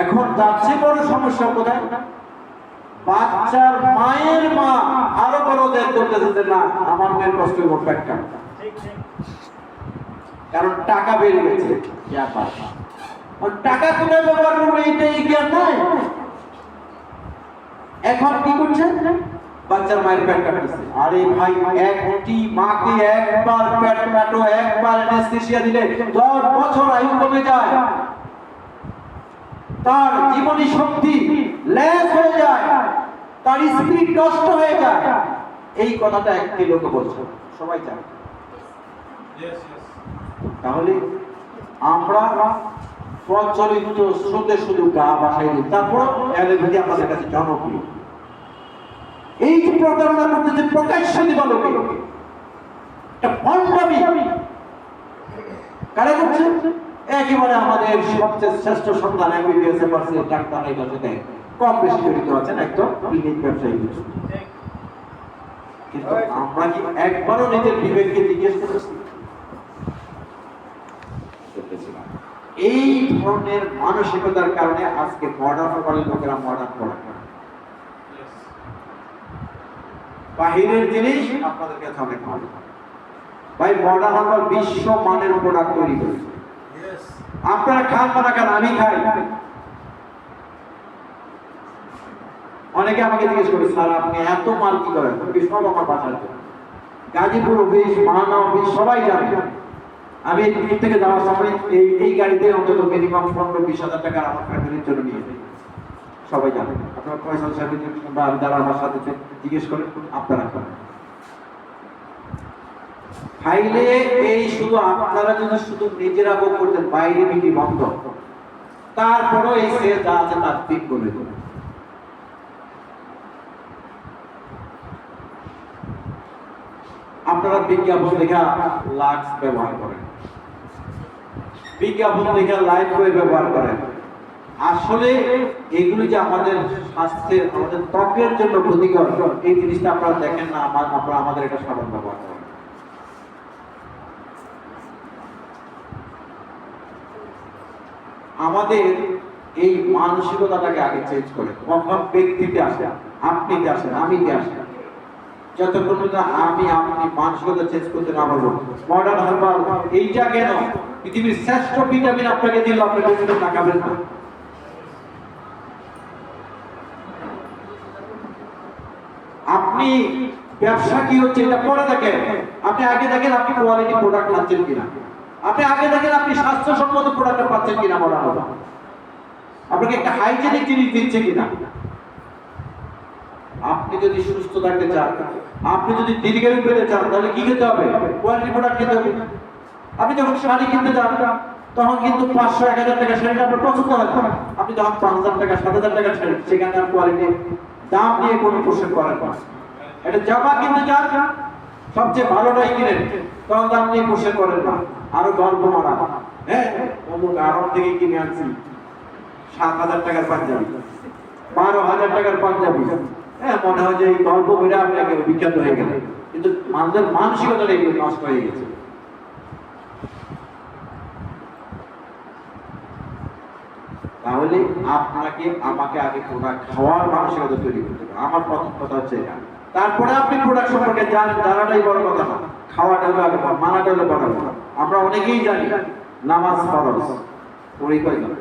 এখন যাচ্ছে বড় সমস্যা কোথায়? বাচ্চার মায়ের মা আরো বড় দেয় করতেছে যে না আমার মেয়ের কষ্ট হইব পেটটা, কারণ টাকা বেড়ে গেছে। টাকা কোথায় ব্যবহার করবে এইটাই জ্ঞান নাই। এখন কি করছে? বাচ্চার মায়ের পেট কাটতেছে। আরে ভাই, একটি মাকে একবার পেট কাটো, একবার অ্যানেস্থেসিয়া দিলে 10 বছর আয়ু কমে যায়, তার জীবনী শক্তি লেস হয়ে যায়, তার স্পিরিট নষ্ট হয়ে যায়। এই কথাটা একটি লোক বলছে, সবাই জানে। তাহলে আমরা প্রচলিত স্রোতে শুধু গা ভাসাই দিই, তারপর অ্যালোপ্যাথি আপনাদের কাছে জনপ্রিয়। এই যে প্রতারণা করতেছে প্রকাশ্য দিবালোকে, একটা ভণ্ডামি কারা করছে? একেবারে আমাদের সবচেয়ে শ্রেষ্ঠ সন্তান এমবিবিএস এ পারছে, ডাক্তার এই সাথে কম বেশি জড়িত আছেন একদম ক্লিনিক ব্যবসায়ী। কিন্তু আমরা কি একবারও নিজের বিবেককে জিজ্ঞেস করেছি? এই ধরনের মানসিকতার কারণে আজকে মডার্ন হওয়ার লোকেরা মডার্ন পড়া, বাহিরের জিনিস আপনাদের কাছে অনেক ভালো। ভাই মডার্ন হওয়ার বিশ্ব মানের প্রোডাক্ট তৈরি করেছে। আপনারা খান না কেন? আমি খাই। অনেকে আমাকে জিজ্ঞেস করে, স্যার আপনি এত মাল কি করেন? সব আমার বাসার গাজীপুর অফিস, মানা অফিস সবাই জানে। আমি এই দিক থেকে যাওয়ার সময় এই গাড়িতে অন্তত মিনিমাম 15-20 হাজার টাকা আমার ফ্যামিলির জন্য নিয়ে যাই, সবাই জানে। আপনারা ফয়সাল সাহেব বা যারা আমার সাথে জিজ্ঞেস করেন, আপনারা করেন। ফাইলে এই শুধু আপনারা যদি শুধু নিজেরা ভোগ করতেন, বাইরে বিক্রি বন্ধ, তারপরও এই সেল যা আছে তার দিক করে দেবে। আপনারা বিজ্ঞাপন লেখা লাক্স ব্যবহার করেন, বিজ্ঞাপন লেখা লাইট বই ব্যবহার করেন। আসলে এগুলি যে আমাদের স্বাস্থ্যের, আমাদের ত্বকের জন্য ক্ষতিকর, এই জিনিসটা আপনারা দেখেন না। আপনারা আমাদের এটা সাধারণ ব্যবহার করেন। আমাদের এই মানসিকতাটাকে আগে চেঞ্জ করে। কখন ব্যক্তিতে আসে, আপনিতে আসেন, আমিতে আসেন, যতক্ষণ না আমি আপনি মানসিকতা চেঞ্জ করতে না পারবো। মডার্ন হার্বাল এইটা কেন পৃথিবীর শ্রেষ্ঠ ভিটামিন আপনাকে দিল, আপনাকে কিন্তু তাকাবেন না। আপনি ব্যবসা কি হচ্ছে এটা পরে দেখেন। আপনি আগে দেখেন আপনি কোয়ালিটি প্রোডাক্ট পাচ্ছেন কিনা, আপনি আগে দেখেন আপনি স্বাস্থ্যসম্মত প্রোডাক্ট পাচ্ছেন কিনা, মডার্ন আপনাকে একটা হাইজেনিক জিনিস দিচ্ছে কিনা। আপনি যদি সুস্থ থাকতে চান, আপনি যদি দীর্ঘায়ু পেতে চান, তাহলে কি খেতে হবে? কোয়ালিটি প্রোডাক্ট খেতে হবে। আপনি যখন শাড়ি কিনতে যান, তখন কিন্তু 500-1000 টাকা শাড়িটা আপনার পছন্দ হয়। আপনি যখন 5000 টাকা 7000 টাকা শাড়ি, সেখানে আর কোয়ালিটি দাম নিয়ে কোনো প্রশ্ন করার না। এটা জামা কিনতে যান, সবচেয়ে ভালোটাই কিনেন, তখন দাম নিয়ে প্রশ্ন করেন না। আরো গল্প মারা, হ্যাঁ অমুক আরব থেকে কিনে আনছি 7000 টাকার পাঞ্জাবি, 12000 টাকার পাঞ্জাবি। হ্যাঁ, মনে হয় যে এই গল্প বলে আপনি বিখ্যাত হয়ে গেলেন, কিন্তু মানুষের মানসিকতাটা এগুলো নষ্ট হয়ে গেছে। তাহলে আপনাকে আমাকে আগে প্রোডাক্ট খাওয়ার মানসিকতা তৈরি করতে হবে। আমার প্রথম কথা হচ্ছে এটা। তারপরে আপনি প্রোডাক্ট সম্পর্কে জানেন, জানাটাই বড় কথা না, খাওয়াটা হলো আগে, মানাটা হলো বড় কথা। আমরা অনেকেই জানি নামাজ ফরজ, পড়ি কয়জন?